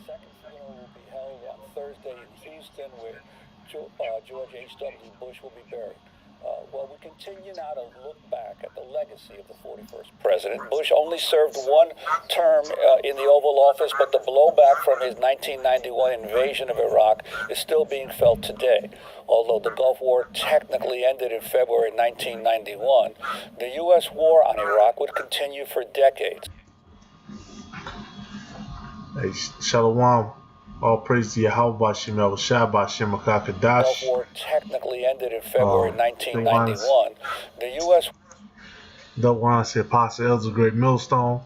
second funeral will be held on Thursday in Houston, where George H.W. Bush will be buried. Well, we continue now to look back at the legacy of the 41st president. Bush only served one term in the Oval Office, but the blowback from his 1991 invasion of Iraq is still being felt today. Although the Gulf War technically ended in February 1991, the U.S. war on Iraq would continue for decades. Hey, Shalom. All praise to Yahweh Shem Shabbat Shem The Gulf War technically ended in February 1991. The U.S. Don't want to say Apostle Elder Great Millstone,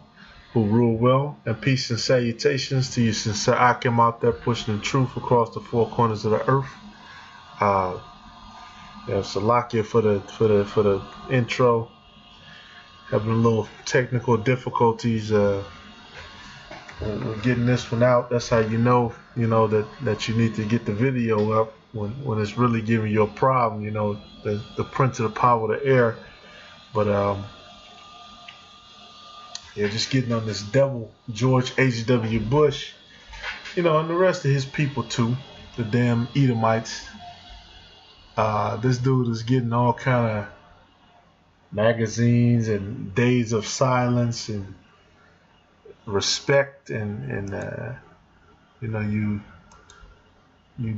who ruled well, and peace and salutations to you sincere Akim out there pushing the truth across the four corners of the earth. Salakia for the intro. Having a little technical difficulties. We're getting this one out. That's how you know that you need to get the video up when it's really giving you a problem. The prince of the power of the air. But just getting on this devil, George H.W. Bush, and the rest of his people too, the damn Edomites. This dude is getting all kind of magazines and days of silence and respect and you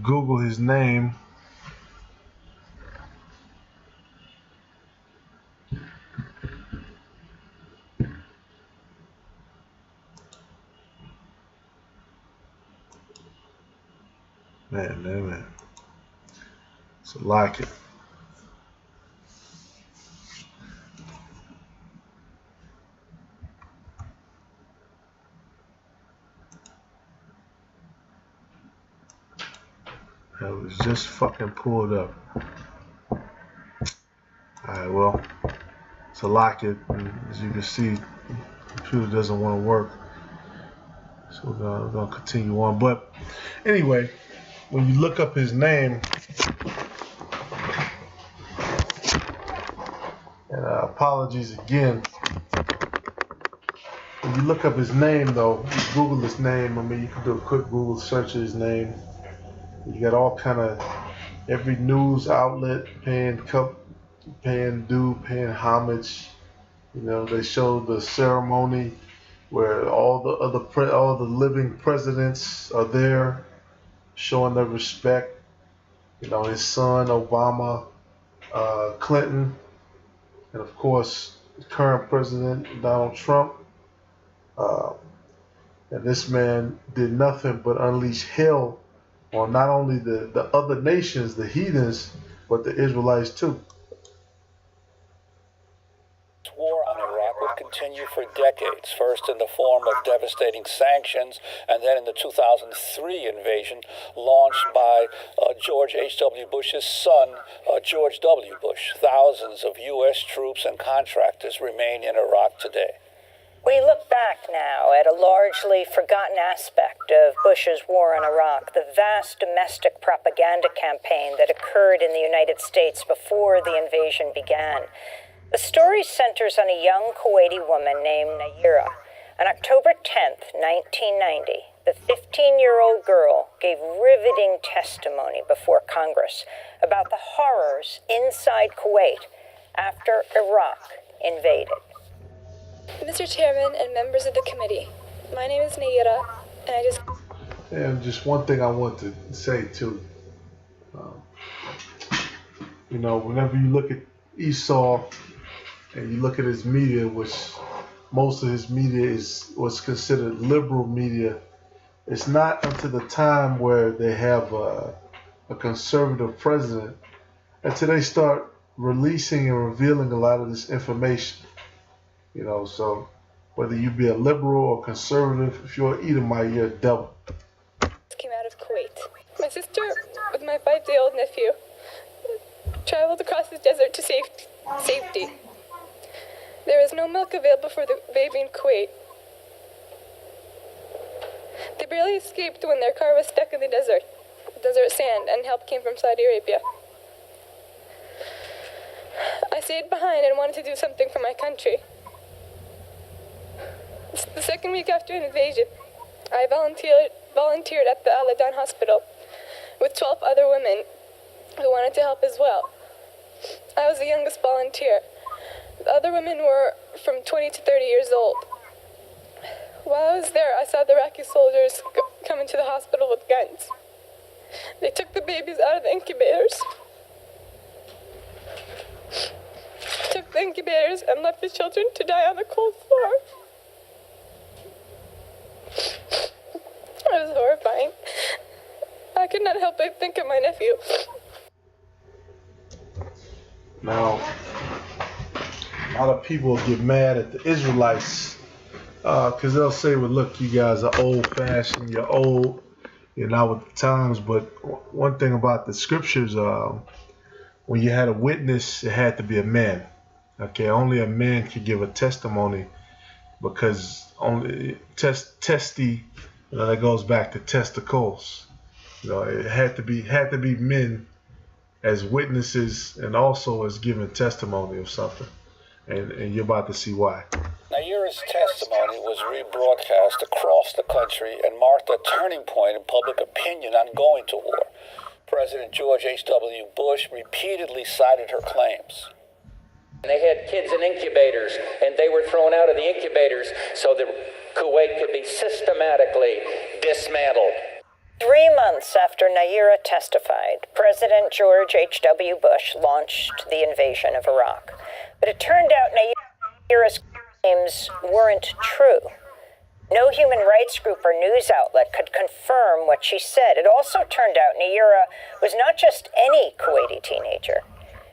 Google his name. Man. So like it. That was just fucking pulled up. Alright, well, to lock it, as you can see, the computer doesn't want to work. So we're gonna continue on. But anyway, when you look up his name, and apologies again, when you look up his name though, you Google his name, you can do a quick Google search of his name. You got all kind of, every news outlet paying homage. They showed the ceremony where all the living presidents are there, showing their respect. His son Obama, Clinton, and of course the current president Donald Trump. And this man did nothing but unleash hell on not only the other nations, the heathens, but the Israelites too. War on Iraq would continue for decades, first in the form of devastating sanctions, and then in the 2003 invasion launched by George H.W. Bush's son, George W. Bush. Thousands of U.S. troops and contractors remain in Iraq today. We look back now at a largely forgotten aspect of Bush's war in Iraq, the vast domestic propaganda campaign that occurred in the United States before the invasion began. The story centers on a young Kuwaiti woman named Nayyirah. On October 10th, 1990, the 15-year-old girl gave riveting testimony before Congress about the horrors inside Kuwait after Iraq invaded. Mr. Chairman and members of the committee, my name is Nayyirah, and And just one thing I want to say too. Whenever you look at Esau and you look at his media, which most of his media was considered liberal media, it's not until the time where they have a conservative president until they start releasing and revealing a lot of this information. So whether you be a liberal or conservative, if you're an Edomite, you're a devil. Came out of Kuwait. My sister, with my 5-day-old nephew, traveled across the desert to safety. There was no milk available for the baby in Kuwait. They barely escaped when their car was stuck in the desert sand, and help came from Saudi Arabia. I stayed behind and wanted to do something for my country. The second week after an invasion, I volunteered at the Al-Adan hospital with 12 other women who wanted to help as well. I was the youngest volunteer. The other women were from 20 to 30 years old. While I was there, I saw the Iraqi soldiers come into the hospital with guns. They took the babies out of the incubators. Took the incubators and left the children to die on the cold floor. It was horrifying. I could not help but think of my nephew. Now, a lot of people get mad at the Israelites because they'll say, well, look, you guys are old-fashioned, you're old, you're not with the times. But one thing about the scriptures, when you had a witness, it had to be a man. Okay, only a man could give a testimony, because only testy, that goes back to testicles. It had to be men as witnesses and also as giving testimony of something. And you're about to see why. Naira's testimony was rebroadcast across the country and marked a turning point in public opinion on going to war. President George H.W. Bush repeatedly cited her claims. They had kids in incubators, and they were thrown out of the incubators so that Kuwait could be systematically dismantled. 3 months after Naira testified, President George H.W. Bush launched the invasion of Iraq. But it turned out Naira's claims weren't true. No human rights group or news outlet could confirm what she said. It also turned out Naira was not just any Kuwaiti teenager.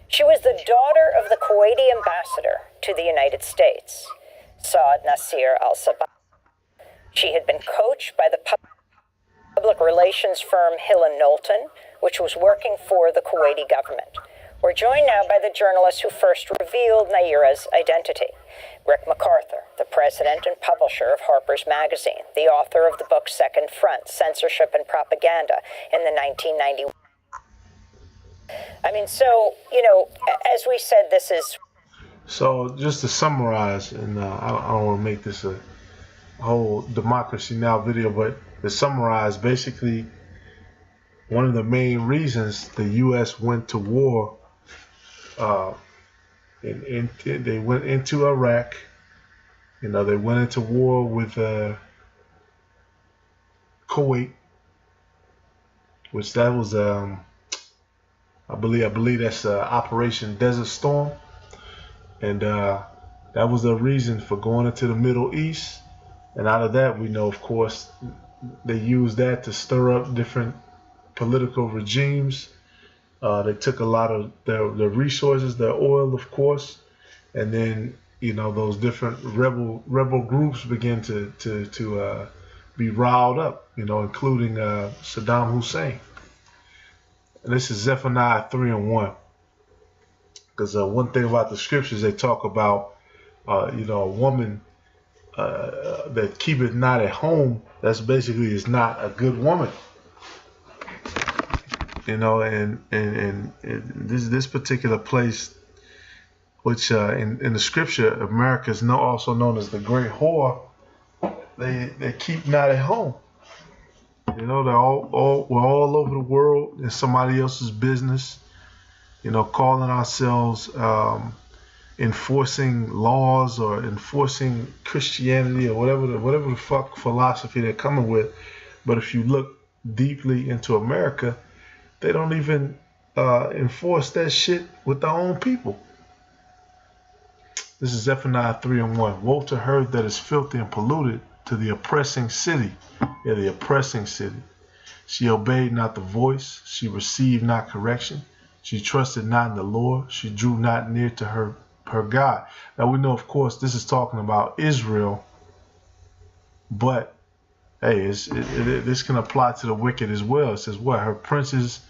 She was the daughter of the Kuwaiti ambassador to the United States, Saad Nasir al-Sabah. She had been coached by the public relations firm Hill & Knowlton, which was working for the Kuwaiti government. We're joined now by the journalist who first revealed Naira's identity, Rick MacArthur, the president and publisher of Harper's Magazine, the author of the book Second Front, Censorship and Propaganda in the 1991. As we said, this is... So just to summarize, and I don't want to make this a whole Democracy Now! Video, but to summarize, basically, one of the main reasons the U.S. went to war, they went into Iraq. They went into war with Kuwait, which that was I believe that's Operation Desert Storm, and that was the reason for going into the Middle East. And out of that, we know, of course, they used that to stir up different political regimes. They took a lot of their resources, their oil, of course, and then those different rebel groups began to be riled up, including Saddam Hussein. And this is Zephaniah 3:1, because one thing about the scriptures, they talk about a woman that keepeth not at home. That's basically is not a good woman. And this particular place, which in the scripture, America is also known as the great whore. They keep not at home. They're we're all over the world in somebody else's business. Calling ourselves enforcing laws or enforcing Christianity or whatever the fuck philosophy they're coming with. But if you look deeply into America, they don't even enforce that shit with their own people. This is Zephaniah 3:1. Woe to her that is filthy and polluted, to the oppressing city. Yeah, the oppressing city. She obeyed not the voice. She received not correction. She trusted not in the Lord. She drew not near to her God. Now we know, of course, this is talking about Israel. But, hey, this can apply to the wicked as well. It says what? Her princes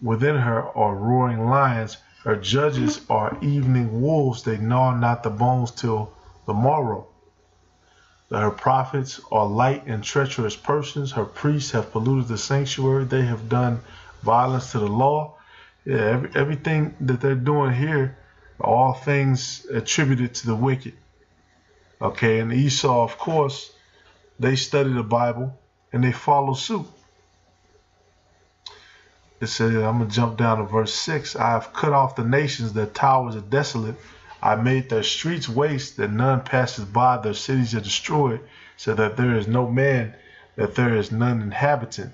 within her are roaring lions. Her judges are evening wolves. They gnaw not the bones till the morrow. Her prophets are light and treacherous persons. Her priests have polluted the sanctuary. They have done violence to the law. Yeah, everything that they're doing here, all things attributed to the wicked. Okay, and Esau, of course, they study the Bible and they follow suit. It says, I'm going to jump down to verse 6. I have cut off the nations, their towers are desolate. I made their streets waste, that none passes by. Their cities are destroyed, so that there is no man, that there is none inhabitant.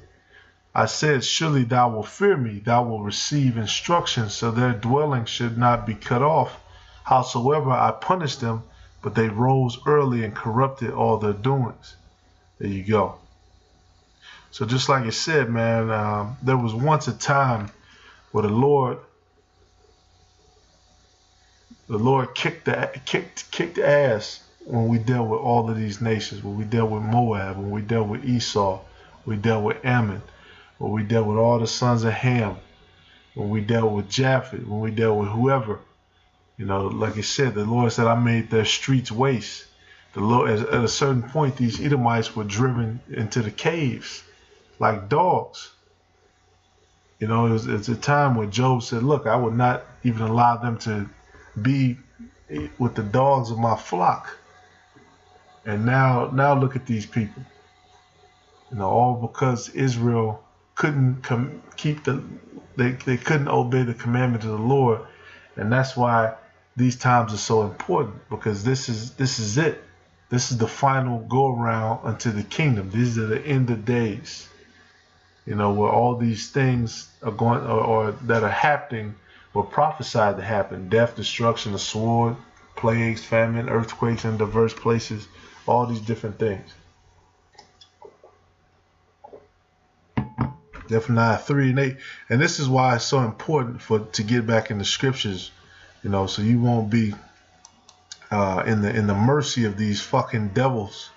I said, surely thou wilt fear me, thou wilt receive instruction, so their dwelling should not be cut off. Howsoever I punished them, but they rose early and corrupted all their doings. There you go. So just like it said, man, there was once a time where the Lord kicked the ass when we dealt with all of these nations, when we dealt with Moab, when we dealt with Esau, we dealt with Ammon, when we dealt with all the sons of Ham, when we dealt with Japheth, when we dealt with whoever. You know, like I said, the Lord said, I made their streets waste. The Lord, at a certain point, these Edomites were driven into the caves like dogs. You know, it's a time when Job said, look, I would not even allow them to be with the dogs of my flock. And now look at these people. You know, all because Israel couldn't they couldn't obey the commandment of the Lord. And that's why these times are so important, because this is it. This is the final go around unto the kingdom. These are the end of days. You know, where all these things are going or that are happening were prophesied to happen. Death, destruction, the sword, plagues, famine, earthquakes in diverse places, all these different things. Zephaniah 3 and 8. And this is why it's so important to get back in the scriptures, you know, so you won't be in the mercy of these fucking devils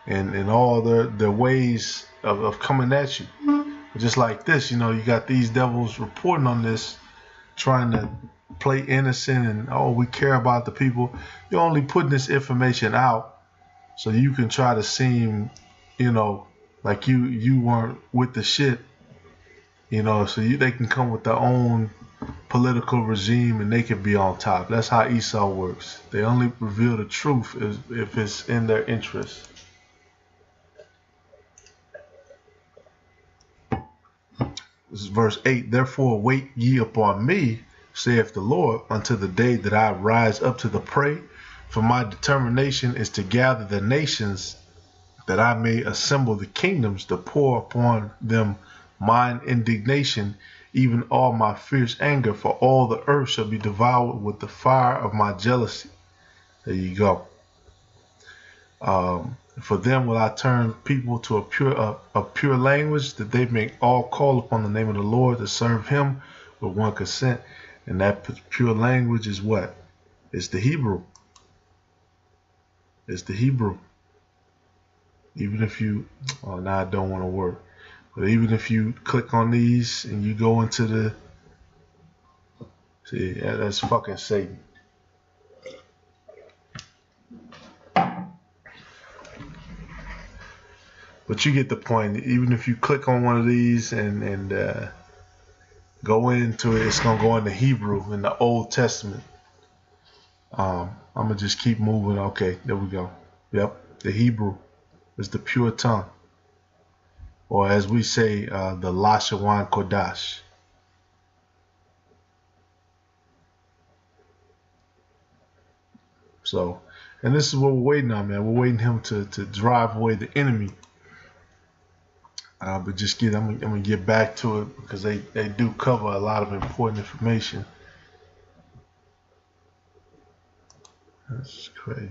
and all their ways of coming at you. Just like this, you know, you got these devils reporting on this, trying to play innocent and, oh, we care about the people. You're only putting this information out so you can try to seem, you know, like you weren't with the shit, you know, so they can come with their own political regime and they can be on top. That's how Esau works. They only reveal the truth if it's in their interest. This is verse 8. Therefore wait ye upon me, saith the Lord, until the day that I rise up to the prey. For my determination is to gather the nations, that I may assemble the kingdoms, to pour upon them mine indignation, even all my fierce anger, for all the earth shall be devoured with the fire of my jealousy. There you go. For them will I turn people to a pure language, that they may all call upon the name of the Lord, to serve him with one consent. And that pure language is what? It's the Hebrew. It's the Hebrew. Even if you, oh, now I don't want to work. But even if you click on these and you go into the, see, that's fucking Satan. But you get the point. Even if you click on one of these and go into it, it's going to go into Hebrew in the Old Testament. I'm going to just keep moving. Okay, there we go. Yep, the Hebrew is the pure tongue. Or as we say, the Lashawan Kodash. So, and this is what we're waiting on, man. We're waiting him to drive away the enemy. But just I'm gonna get back to it, because they do cover a lot of important information. That's crazy.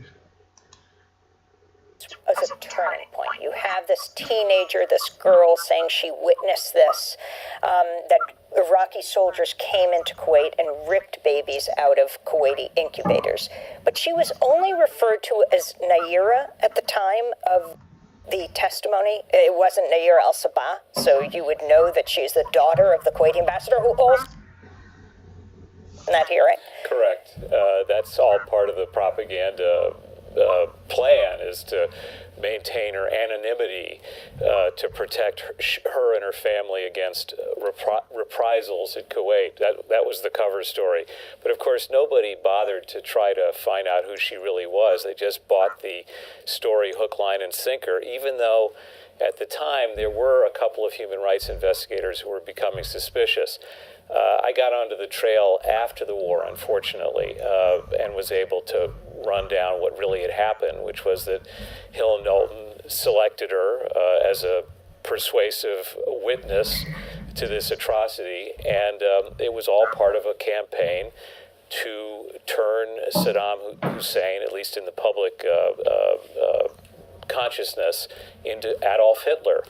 As a turning point, you have this teenager, this girl saying she witnessed this, that Iraqi soldiers came into Kuwait and ripped babies out of Kuwaiti incubators. But she was only referred to as Naira at the time of the testimony. It wasn't Naira al-Sabah, so you would know that she's the daughter of the Kuwaiti ambassador, who also... Not here, right? Correct. That's all part of the propaganda plan is to maintain her anonymity to protect her and her family against reprisals in Kuwait. That was the cover story. But of course, nobody bothered to try to find out who she really was. They just bought the story hook, line, and sinker, even though at the time there were a couple of human rights investigators who were becoming suspicious. I got onto the trail after the war, unfortunately, and was able to run down what really had happened, which was that Hill and Knowlton selected her as a persuasive witness to this atrocity, and it was all part of a campaign to turn Saddam Hussein, at least in the public consciousness, into Adolf Hitler.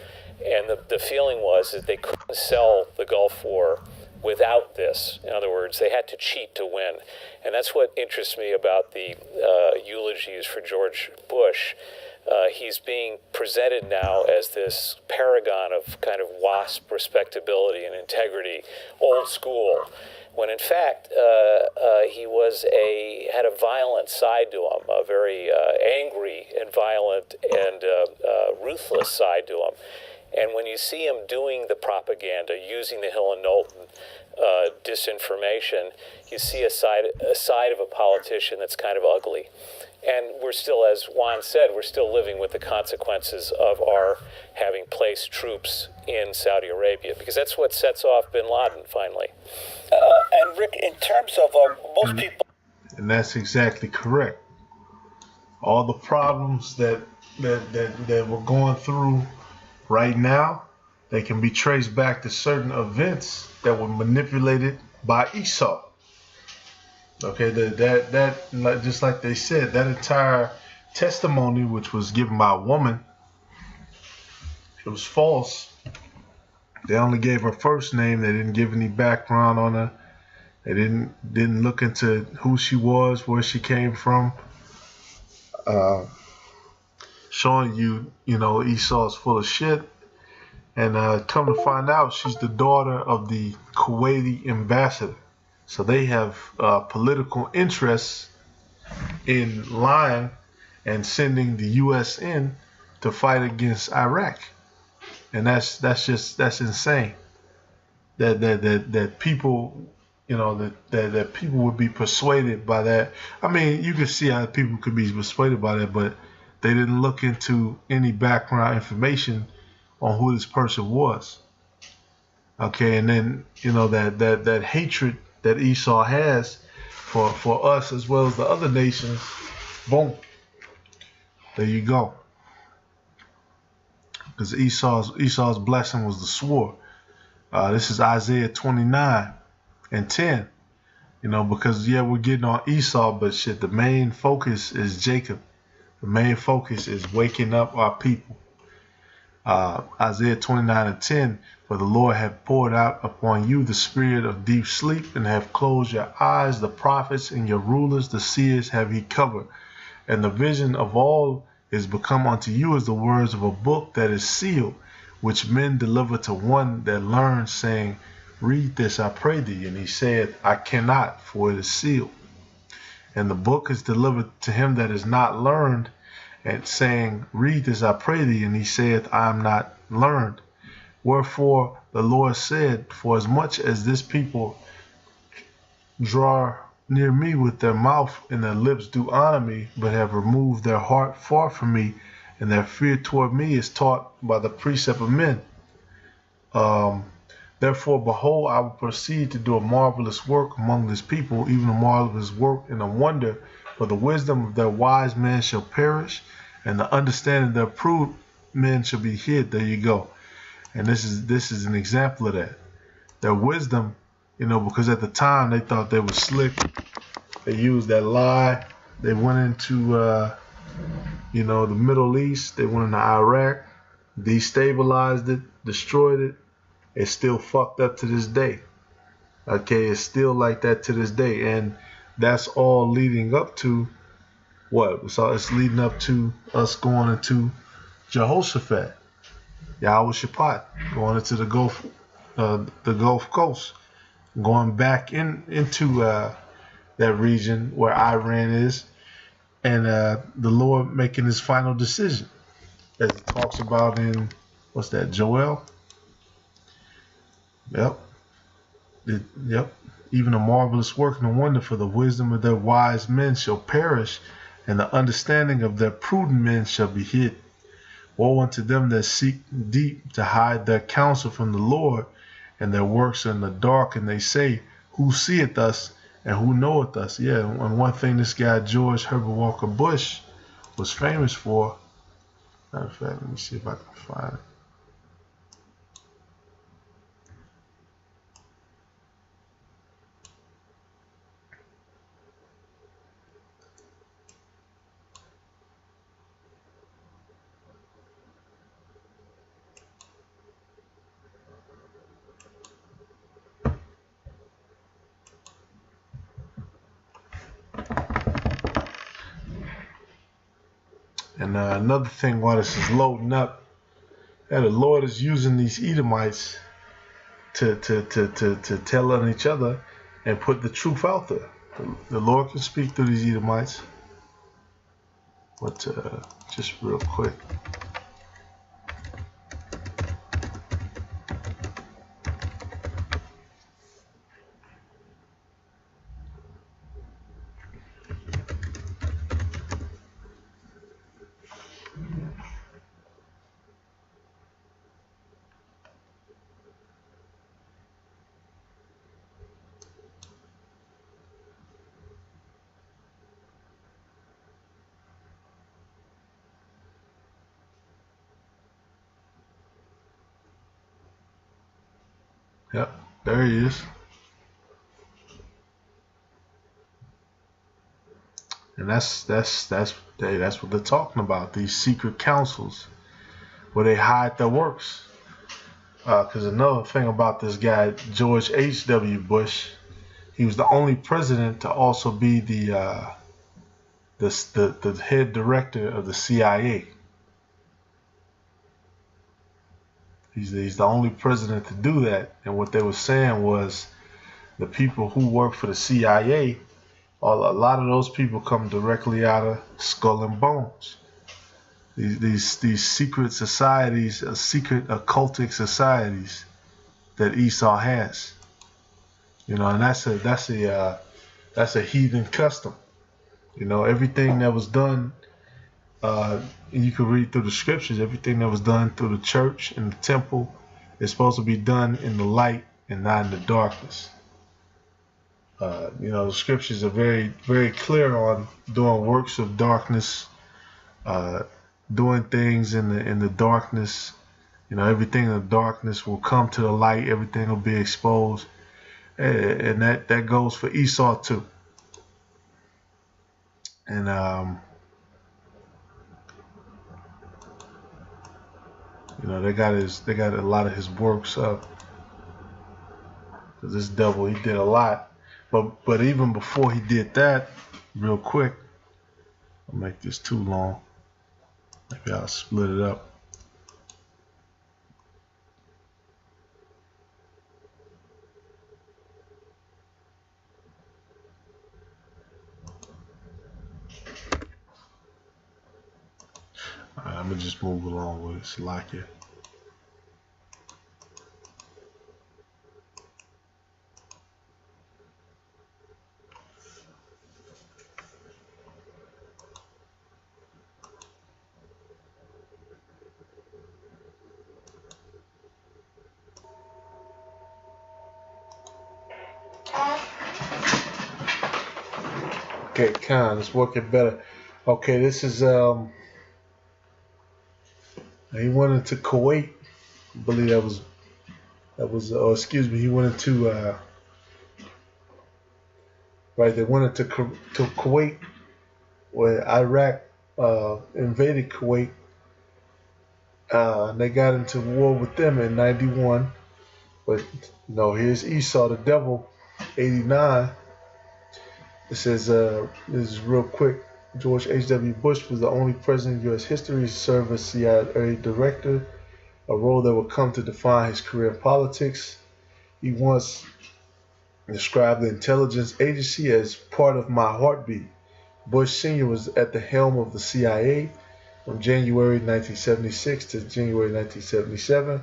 And the feeling was that they couldn't sell the Gulf War without this. In other words, they had to cheat to win. And that's what interests me about the eulogies for George Bush. He's being presented now as this paragon of kind of WASP respectability and integrity, old school, when in fact he had a violent side to him, a very angry and violent and ruthless side to him. And when you see him doing the propaganda, using the Hill and Knowlton disinformation, you see a side of a politician that's kind of ugly. And we're still, as Juan said, we're still living with the consequences of our having placed troops in Saudi Arabia, because that's what sets off bin Laden finally. And Rick, in terms of most people... And that's exactly correct. All the problems that we're going through right now, they can be traced back to certain events that were manipulated by Esau. Okay, that just like they said, that entire testimony, which was given by a woman, it was false. They only gave her first name. They didn't give any background on her. They didn't look into who she was, where she came from. Showing you know, Esau's full of shit. And come to find out, she's the daughter of the Kuwaiti ambassador. So they have political interests in lying and sending the U.S. in to fight against Iraq. And that's insane. That people, you know, that people would be persuaded by that. I mean, you can see how people could be persuaded by that, but they didn't look into any background information on who this person was. Okay, and then, you know, that hatred that Esau has for us as well as the other nations, boom, there you go. Because Esau's blessing was the sword. This is Isaiah 29:10. You know, because we're getting on Esau, but shit, the main focus is Jacob. The main focus is waking up our people. Isaiah 29:10, for the Lord hath poured out upon you the spirit of deep sleep, and have closed your eyes, the prophets and your rulers, the seers have he covered. And the vision of all is become unto you as the words of a book that is sealed, which men deliver to one that learns, saying, read this, I pray thee. And he said, I cannot, for it is sealed. And the book is delivered to him that is not learned, and saying, read this, I pray thee. And he saith, I am not learned. Wherefore the Lord said, for as much as this people draw near me with their mouth, and their lips do honor me, but have removed their heart far from me, and their fear toward me is taught by the precept of men. Therefore, behold, I will proceed to do a marvelous work among this people, even a marvelous work and a wonder. For the wisdom of their wise men shall perish, and the understanding of their prudent men shall be hid. There you go. And this is an example of that. Their wisdom, you know, because at the time they thought they were slick. They used that lie. They went into, you know, the Middle East. They went into Iraq, destabilized it, destroyed it. It's still fucked up to this day. Okay, it's still like that to this day. And that's all leading up to what? So it's leading up to us going into Jehoshaphat, Yahushaphat, going into the Gulf Coast, going back into that region where Iran is, and the Lord making his final decision, as it talks about in, what's that, Joel? Yep. Yep. Even a marvelous work and a wonder, for the wisdom of their wise men shall perish, and the understanding of their prudent men shall be hid. Woe unto them that seek deep to hide their counsel from the Lord, and their works are in the dark, and they say, who seeth us, and who knoweth us? Yeah, and one thing this guy George Herbert Walker Bush was famous for, matter of fact, let me see if I can find it. And another thing while this is loading up, the Lord is using these Edomites to tell on each other and put the truth out there. The Lord can speak through these Edomites. But just real quick. Yep, there he is. And that's what they're talking about. These secret councils where they hide their works. Because another thing about this guy George H.W. Bush, he was the only president to also be the head director of the CIA. He's the only president to do that. And what they were saying was the people who work for the CIA, a lot of those people come directly out of Skull and Bones. These secret societies, secret occultic societies that Esau has. You know, and that's a heathen custom. You know, everything that was done, you can read through the scriptures, everything that was done through the church and the temple is supposed to be done in the light and not in the darkness. You know, the scriptures are very, very clear on doing works of darkness, doing things in the darkness. You know, everything in the darkness will come to the light. Everything will be exposed. And that goes for Esau too. And you know, they got a lot of his works up. Cause this devil, he did a lot. But even before he did that, real quick, I'll make this too long. Maybe I'll split it up. All right, I'm gonna just move along with it. It's like it. Okay, it's working better. Okay, this is he went into Kuwait. I believe that was excuse me, he went into right, they went into to Kuwait, where Iraq invaded Kuwait. And they got into war with them in 91. But no, here's Esau the devil, 89. It says, this is real quick. George H.W. Bush was the only president in U.S. history to serve as CIA director, a role that would come to define his career in politics. He once described the intelligence agency as part of my heartbeat. Bush Sr. was at the helm of the CIA from January 1976 to January 1977.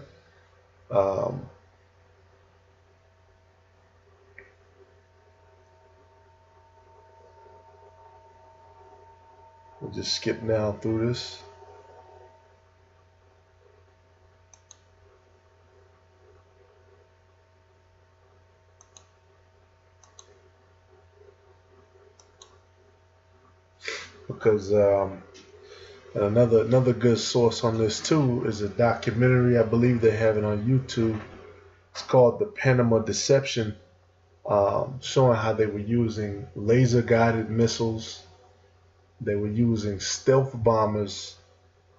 We'll just skip down through this. Because another good source on this too is a documentary. I believe they have it on YouTube. It's called The Panama Deception, showing how they were using laser guided missiles. They were using stealth bombers,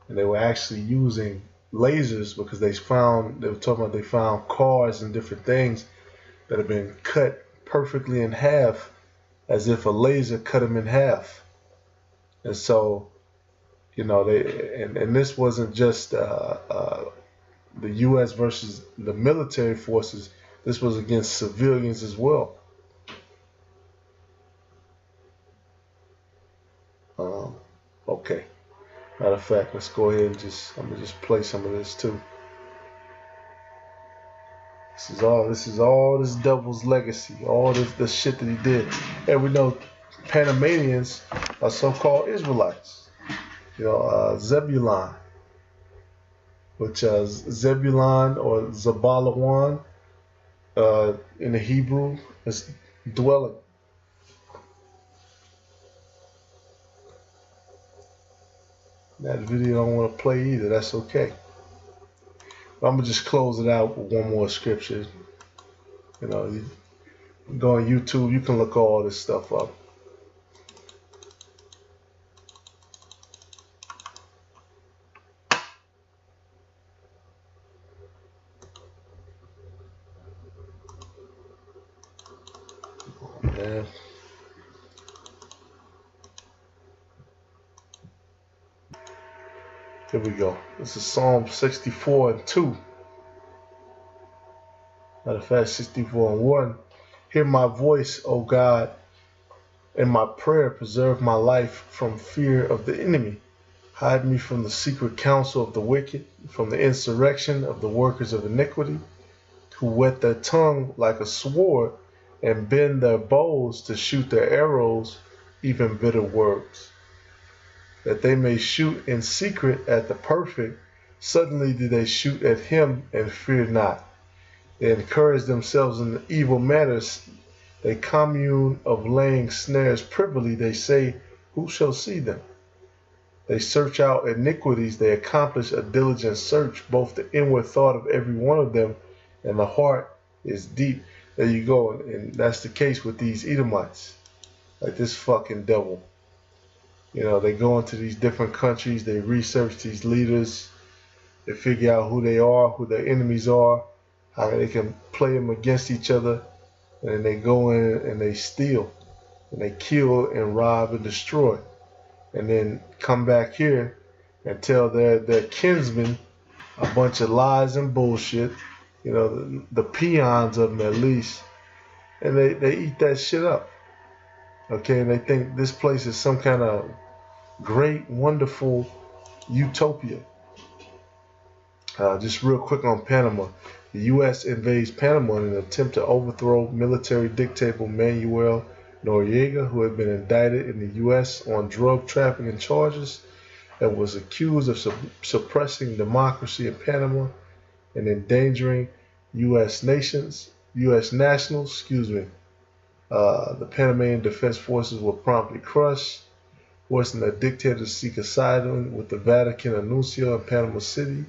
and they were actually using lasers because they were talking about they found cars and different things that have been cut perfectly in half as if a laser cut them in half. And so, and this wasn't just the U.S. versus the military forces. This was against civilians as well. Okay. Matter of fact, let's go ahead and I'm gonna just play some of this too. This is all this devil's legacy, all this shit that he did. And we know Panamanians are so-called Israelites. Zebulon, which is Zebulon or Zabalawan in the Hebrew is dwelling. That video I don't want to play either. That's okay. But I'm gonna just close it out with one more scripture. You go on YouTube. You can look all this stuff up. Man. Here we go. This is Psalm 64 and 2. Matter of fact, 64 and 1. Hear my voice, O God, and my prayer preserve my life from fear of the enemy. Hide me from the secret counsel of the wicked, from the insurrection of the workers of iniquity, who whet their tongue like a sword and bend their bows to shoot their arrows, even bitter words. That they may shoot in secret at the perfect, suddenly do they shoot at him and fear not. They encourage themselves in the evil matters. They commune of laying snares privily. They say, who shall see them? They search out iniquities. They accomplish a diligent search, both the inward thought of every one of them and the heart is deep. There you go. And that's the case with these Edomites. Like this fucking devil. They go into these different countries. They research these leaders. They figure out who they are, who their enemies are, how they can play them against each other. And then they go in and they steal. And they kill and rob and destroy. And then come back here and tell their kinsmen a bunch of lies and bullshit. The peons of them at least. And they eat that shit up. Okay, and they think this place is some kind of great, wonderful utopia. Just real quick on Panama. The U.S. invades Panama in an attempt to overthrow military dictator Manuel Noriega, who had been indicted in the U.S. on drug trafficking charges and was accused of suppressing democracy in Panama and endangering U.S. nationals. The Panamanian Defense Forces were promptly crushed, forcing the dictator to seek asylum with the Vatican Nuncio in Panama City.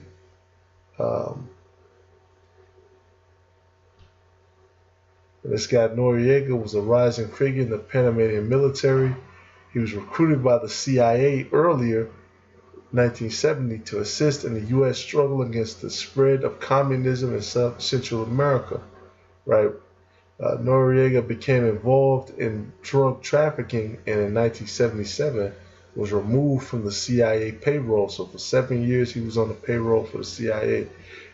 This guy Noriega was a rising figure in the Panamanian military. He was recruited by the CIA earlier, 1970, to assist in the U.S. struggle against the spread of communism in Central America. Right. Noriega became involved in drug trafficking and in 1977 was removed from the CIA payroll. So for 7 years he was on the payroll for the CIA.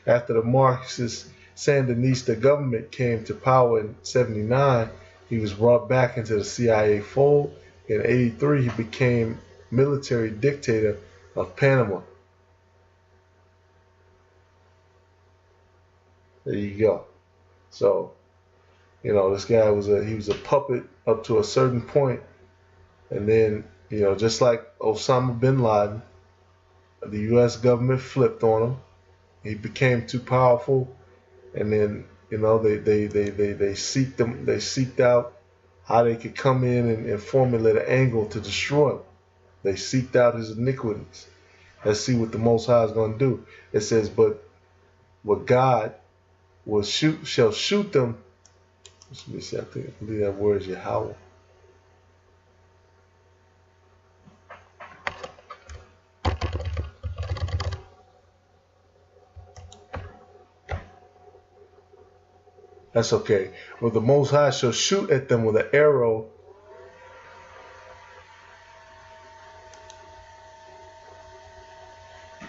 After the Marxist Sandinista government came to power in 1979, he was brought back into the CIA fold in 83, he became military dictator of Panama. There you go. So, this guy was a puppet up to a certain point, and then, just like Osama bin Laden, the U.S. government flipped on him. He became too powerful, and then, they seeked out how they could come in and formulate an angle to destroy him. They seeked out his iniquities. Let's see what the Most High is going to do. It says, but what God shall shoot them. Let me see, I believe that word is Yahweh. That's okay. Well, the Most High shall shoot at them with an arrow.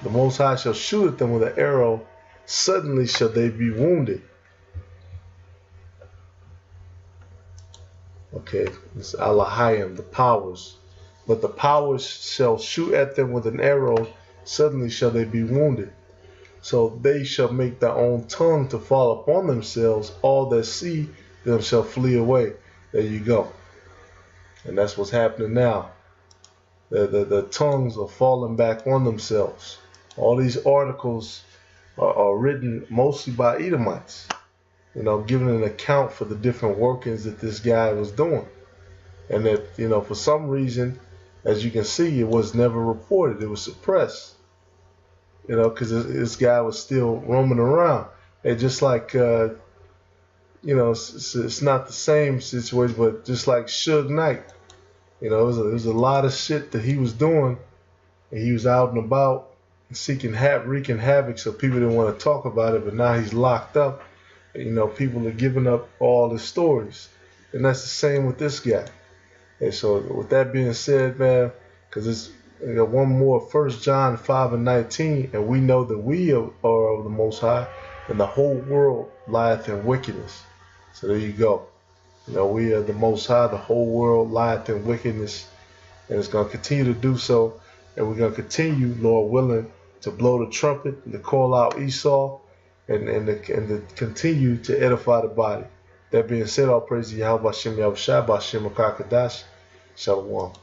The Most High shall shoot at them with an arrow. Suddenly shall they be wounded. Okay, it's Alahayim, the powers. But the powers shall shoot at them with an arrow. Suddenly shall they be wounded. So they shall make their own tongue to fall upon themselves. All that see them shall flee away. There you go. And that's what's happening now. The tongues are falling back on themselves. All these articles are written mostly by Edomites, giving an account for the different workings that this guy was doing. And that, for some reason, as you can see, it was never reported. It was suppressed. Because this guy was still roaming around. And just like, it's not the same situation, but just like Suge Knight, it was a lot of shit that he was doing, and he was out and about wreaking havoc, so people didn't want to talk about it, but now he's locked up. People are giving up all the stories. And that's the same with this guy. And so with that being said, man, because it's one more, 1 John 5:19, and we know that we are of the Most High, and the whole world lieth in wickedness. So there you go. We are the Most High, the whole world lieth in wickedness, and it's going to continue to do so, and we're going to continue, Lord willing, to blow the trumpet and to call out Esau, and to continue to edify the body. That being said, all praise to Yahweh Bashem Yahushua Bashem Akakadash. Shalom.